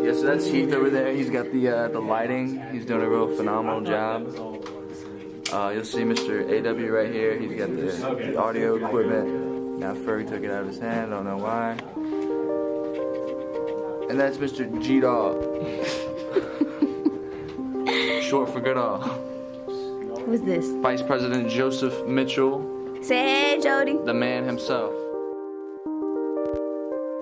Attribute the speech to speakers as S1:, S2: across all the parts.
S1: Yeah, so that's Heath over there. He's got the lighting. He's doing a real phenomenal job. You'll see Mr. AW right here. He's got the audio equipment. Now Ferg took it out of his hand. Don't know why. And that's Mr. G-Dog. Short for Goodall.
S2: Who's this?
S1: Vice President Joseph Mitchell.
S2: Say hey, Jody.
S1: The man himself.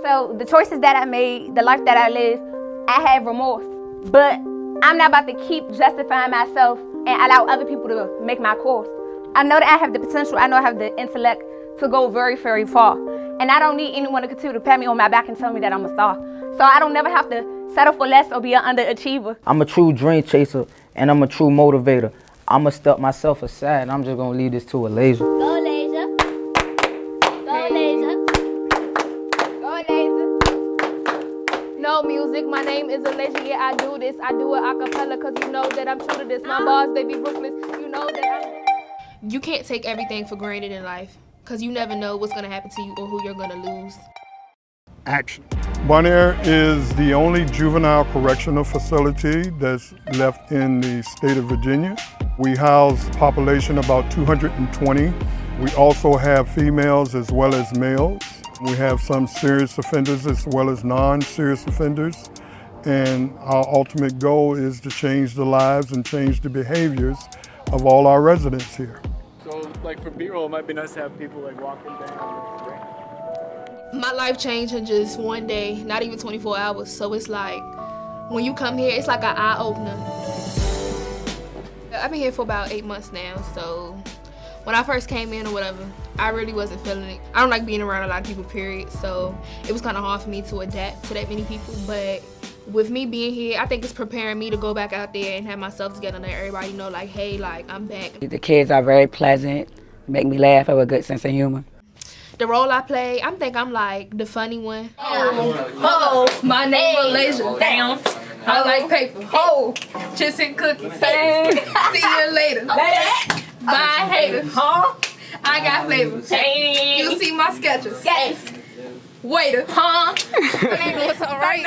S2: So the choices that I made, the life that I live, I have remorse. But I'm not about to keep justifying myself and allow other people to make my course. I know that I have the potential, I know I have the intellect to go very, very far. And I don't need anyone to continue to pat me on my back and tell me that I'm a star. So I don't never have to settle for less or be an underachiever.
S3: I'm a true dream chaser and I'm a true motivator. I'ma step myself aside and I'm just gonna leave this to a laser.
S2: Go laser. Go laser. Go laser. No music, my name is Alasia. Yeah, I do this. I do it a cappella cause you know that I'm true to this. My bars, they be ruthless. You know that
S4: You can't take everything for granted in life because you never know what's going to happen to you or who you're going to lose.
S5: Action. Bon Air is the only juvenile correctional facility that's left in the state of Virginia. We house a population about 220. We also have females as well as males. We have some serious offenders as well as non-serious offenders. And our ultimate goal is to change the lives and change the behaviors of all our residents here.
S1: So, like for B-roll, it might be nice to have people like walking down.
S4: My life changed in just one day, not even 24 hours. So it's like, when you come here, it's like an eye-opener. I've been here for about 8 months now, so when I first came in or whatever, I really wasn't feeling it. I don't like being around a lot of people, period, so it was kind of hard for me to adapt to that many people, but with me being here, I think it's preparing me to go back out there and have myself together and let everybody know, like, hey, like, I'm back.
S6: The kids are very pleasant, make me laugh, have a good sense of humor.
S4: The role I play, I think I'm like the funny one.
S7: Oh, my name is Laser. Damn. I like paper. Oh, chips and cookies. See you later. Bye, haters. Huh? I got flavors. You see my sketches. Yes. Waiter. Huh? What's all right?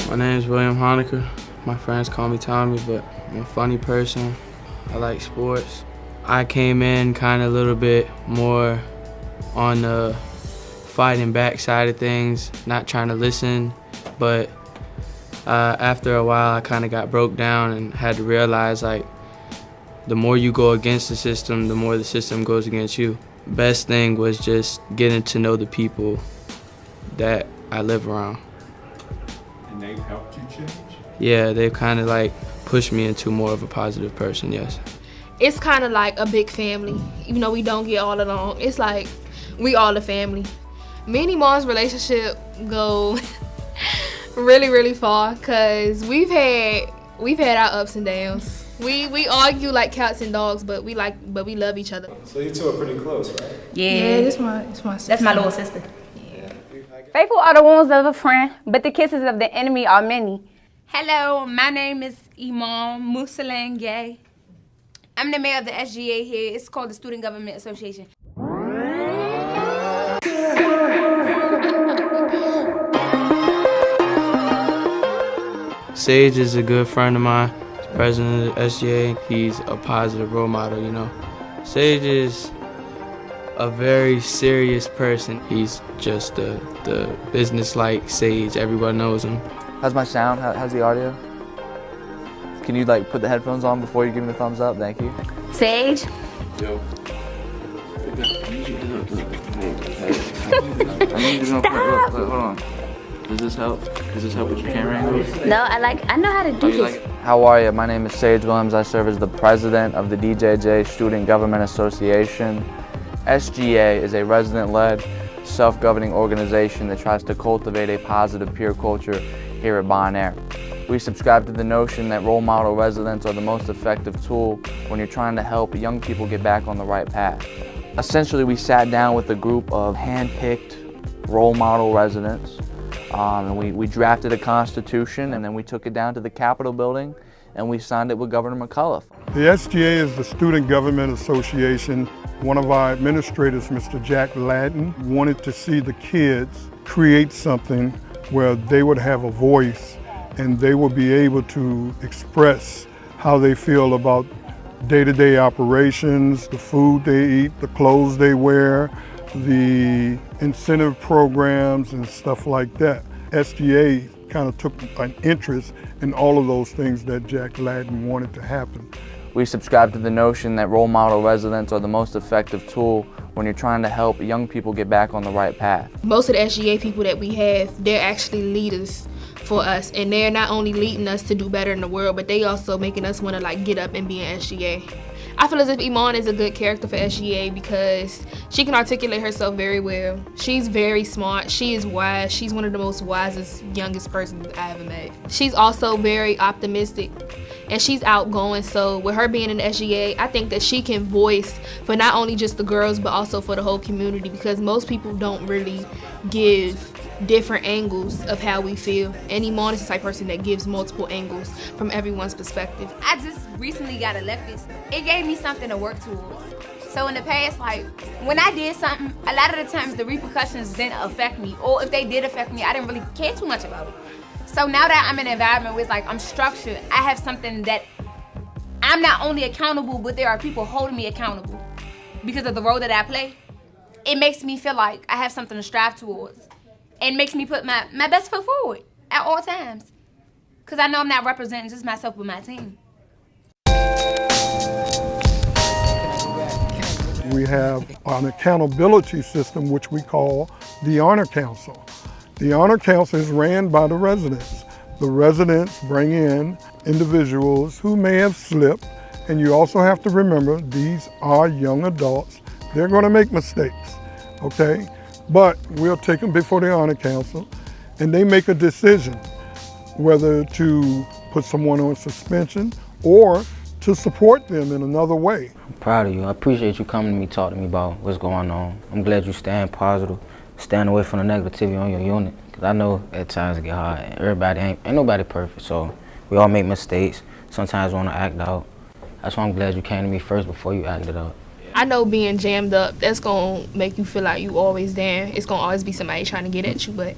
S8: My name is William Honecker. My friends call me Tommy, but I'm a funny person. I like sports. I came in kind of a little bit more on the fighting back side of things, not trying to listen, but after a while I kind of got broke down and had to realize, like, the more you go against the system, the more the system goes against you. Best thing was just getting to know the people that I live around.
S9: And they've helped you change?
S8: Yeah, they've kind of like pushed me into more of a positive person, yes.
S4: It's kind of like a big family. Even though we don't get all along, it's like we all a family. Me and Iman's relationship go really, really far because we've had our ups and downs. We argue like cats and dogs, but we love each other.
S9: So you two are pretty close, right?
S2: Yeah,
S7: it's my sister.
S2: That's my little sister. Yeah. Faithful are the wounds of a friend, but the kisses of the enemy are many.
S10: Hello, my name is Iman Musalan Gay. I'm the mayor of the SGA here. It's called the Student Government Association.
S8: Sage is a good friend of mine. He's president of the SGA. He's a positive role model, you know. Sage is a very serious person. He's just the business-like Sage. Everyone knows him.
S1: How's my sound? How's the audio? Can you like put the headphones on before you give me the thumbs up? Thank you.
S2: Sage.
S1: Yo. I need you to look, hold on. Does this help? Does this help with your camera angles?
S2: No, I know how to do this.
S1: How are you? My name is Sage Williams. I serve as the president of the DJJ Student Government Association. SGA is a resident-led, self-governing organization that tries to cultivate a positive peer culture here at Bon Air. We subscribe to the notion that role model residents are the most effective tool when you're trying to help young people get back on the right path. Essentially, we sat down with a group of hand-picked role model residents, and we drafted a constitution, and then we took it down to the Capitol building, and we signed it with Governor McAuliffe.
S5: The SGA is the Student Government Association. One of our administrators, Mr. Jack Ladden, wanted to see the kids create something where they would have a voice and they will be able to express how they feel about day-to-day operations, the food they eat, the clothes they wear, the incentive programs and stuff like that. SGA kind of took an interest in all of those things that Jack Ladden wanted to happen.
S1: We subscribe to the notion that role model residents are the most effective tool when you're trying to help young people get back on the right path.
S4: Most of the SGA people that we have, they're actually leaders for us, and they're not only leading us to do better in the world, but they also making us want to like get up and be an SGA. I feel as if Iman is a good character for SGA because she can articulate herself very well. She's very smart, she is wise, she's one of the most wisest, youngest persons I ever met. She's also very optimistic and she's outgoing, so with her being in the SGA, I think that she can voice for not only just the girls but also for the whole community, because most people don't really give different angles of how we feel, and Iman is the type of person that gives multiple angles from everyone's perspective.
S2: I just recently got elected. It gave me something to work towards. So in the past, like, when I did something, a lot of the times the repercussions didn't affect me, or if they did affect me, I didn't really care too much about it. So now that I'm in an environment where it's like I'm structured, I have something that I'm not only accountable, but there are people holding me accountable because of the role that I play. It makes me feel like I have something to strive towards, and makes me put my best foot forward at all times. Because I know I'm not representing just myself, but my team.
S5: We have an accountability system which we call the Honor Council. The Honor Council is ran by the residents. The residents bring in individuals who may have slipped, and you also have to remember these are young adults. They're going to make mistakes, okay? But we'll take them before the Honor Council, and they make a decision whether to put someone on suspension or to support them in another way.
S3: I'm proud of you. I appreciate you coming to me, talking to me about what's going on. I'm glad you stand positive, stand away from the negativity on your unit. Cause I know at times it get hard. Everybody ain't nobody perfect, so we all make mistakes. Sometimes want to act out. That's why I'm glad you came to me first before you acted out.
S4: I know being jammed up, that's gonna make you feel like you always down. It's gonna always be somebody trying to get at you, but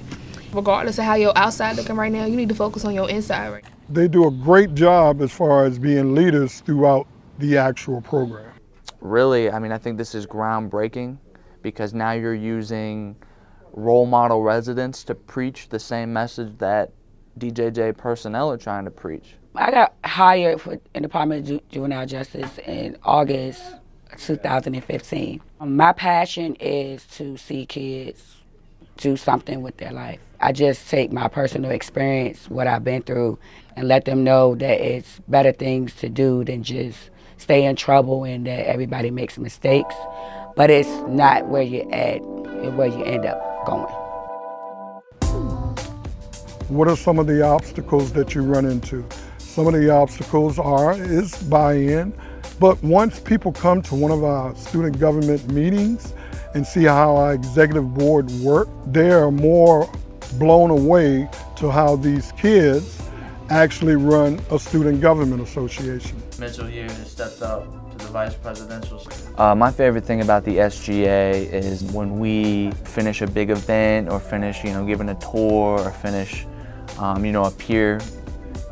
S4: regardless of how your outside looking right now, you need to focus on your inside right now.
S5: They do a great job as far as being leaders throughout the actual program.
S1: Really, I mean, I think this is groundbreaking because now you're using role model residents to preach the same message that DJJ personnel are trying to preach.
S6: I got hired in the Department of Juvenile Justice in August 2015. My passion is to see kids do something with their life. I just take my personal experience, what I've been through, and let them know that it's better things to do than just stay in trouble and that everybody makes mistakes. But it's not where you're at, it's where you end up going.
S5: What are some of the obstacles that you run into? Some of the obstacles is buy-in, but once people come to one of our student government meetings and see how our executive board work, they are more blown away to how these kids actually run a student government association.
S1: Mitchell here has stepped up to the vice presidential. My favorite thing about the SGA is when we finish a big event or finish, giving a tour or finish, a peer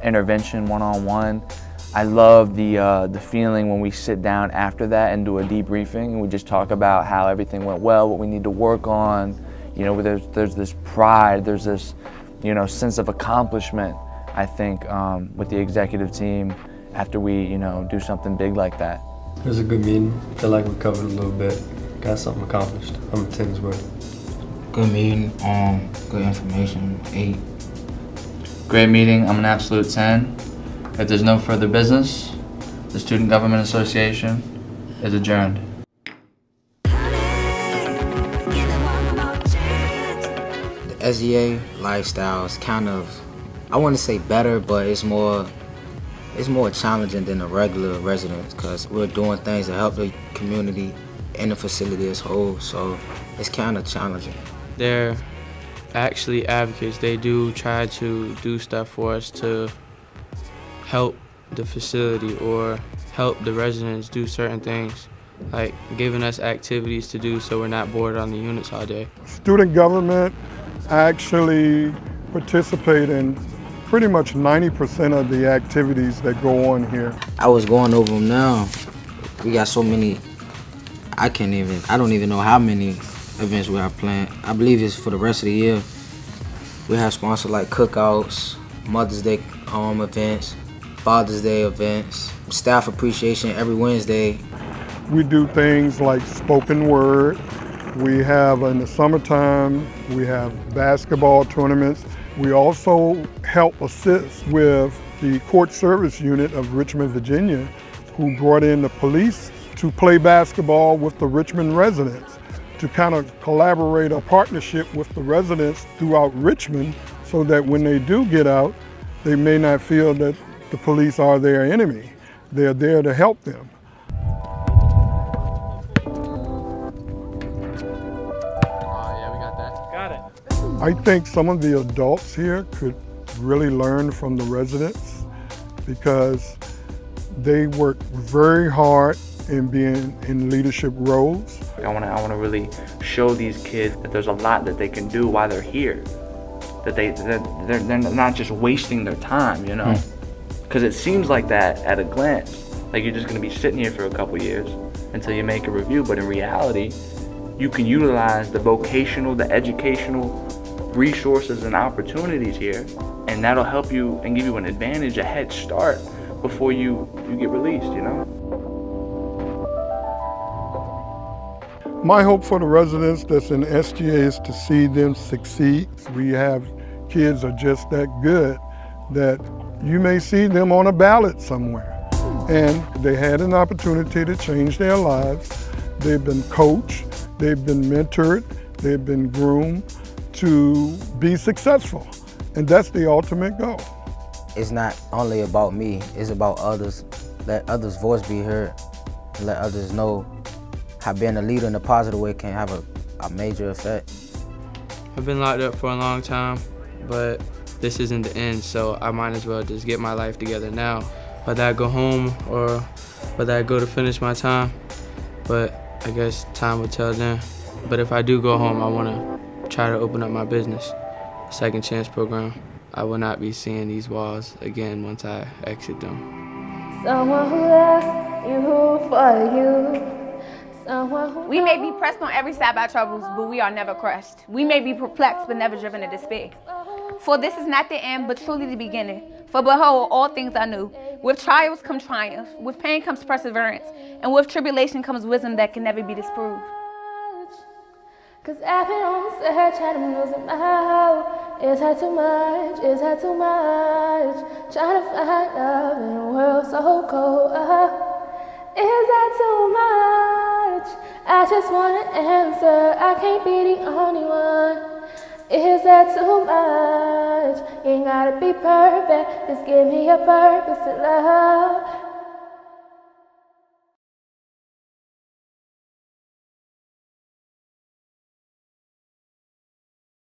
S1: intervention one-on-one. I love the feeling when we sit down after that and do a debriefing and we just talk about how everything went well, what we need to work on. There's this pride, there's this, sense of accomplishment, I think, with the executive team after we, do something big like that.
S11: It was a good meeting. I feel like we covered a little bit, got something accomplished. I'm a 10's worth.
S3: Good meeting, good information, 8.
S1: Great meeting, I'm an absolute 10. If there's no further business, the Student Government Association is adjourned.
S3: The SGA lifestyle is kind of, I want to say better, but it's more challenging than the regular residents because we're doing things to help the community and the facility as a whole, so it's kind of challenging.
S8: They're actually advocates. They do try to do stuff for us to help the facility or help the residents do certain things, like giving us activities to do so we're not bored on the units all day.
S5: Student government actually participate in pretty much 90% of the activities that go on here.
S3: I was going over them now. We got so many, I don't even know how many events we have planned. I believe it's for the rest of the year. We have sponsored like cookouts, Mother's Day events, Father's Day events, staff appreciation every Wednesday.
S5: We do things like spoken word. We have, in the summertime, we have basketball tournaments. We also help assist with the court service unit of Richmond, Virginia, who brought in the police to play basketball with the Richmond residents, to kind of collaborate a partnership with the residents throughout Richmond so that when they do get out, they may not feel that the police are their enemy. They're there to help them. I think some of the adults here could really learn from the residents because they work very hard in being in leadership roles.
S1: I want to really show these kids that there's a lot that they can do while they're here. That they're not just wasting their time, you know? Because it seems like that at a glance. Like you're just going to be sitting here for a couple years until you make a review, but in reality, you can utilize the vocational, the educational resources and opportunities here, and that'll help you and give you an advantage, a head start before you get released, you know?
S5: My hope for the residents that's in SGA is to see them succeed. We have kids are just that good that you may see them on a ballot somewhere. And they had an opportunity to change their lives. They've been coached, they've been mentored, they've been groomed to be successful. And that's the ultimate goal.
S3: It's not only about me, it's about others. Let others' voice be heard, and let others know how being a leader in a positive way can have a major effect.
S8: I've been locked up for a long time, but this isn't the end, so I might as well just get my life together now. Whether I go home or whether I go to finish my time, but I guess time will tell then. But if I do go home, I want to try to open up my business, Second Chance program. I will not be seeing these walls again once I exit them.
S7: Someone who left you for you.
S2: We may be pressed on every side by troubles, but we are never crushed. We may be perplexed, but never driven to despair. For this is not the end, but truly the beginning. For behold, all things are new. With trials come triumph, with pain comes perseverance, and with tribulation comes wisdom that can never be disproved.
S7: Cause I've been on the search and I'm losing my hope. Is that too much? Is that too much? Trying to find love in a world so cold. Is that too much? I just want an answer. I can't be the only one. Is that too much? You ain't gotta be perfect. Just give me a purpose to love.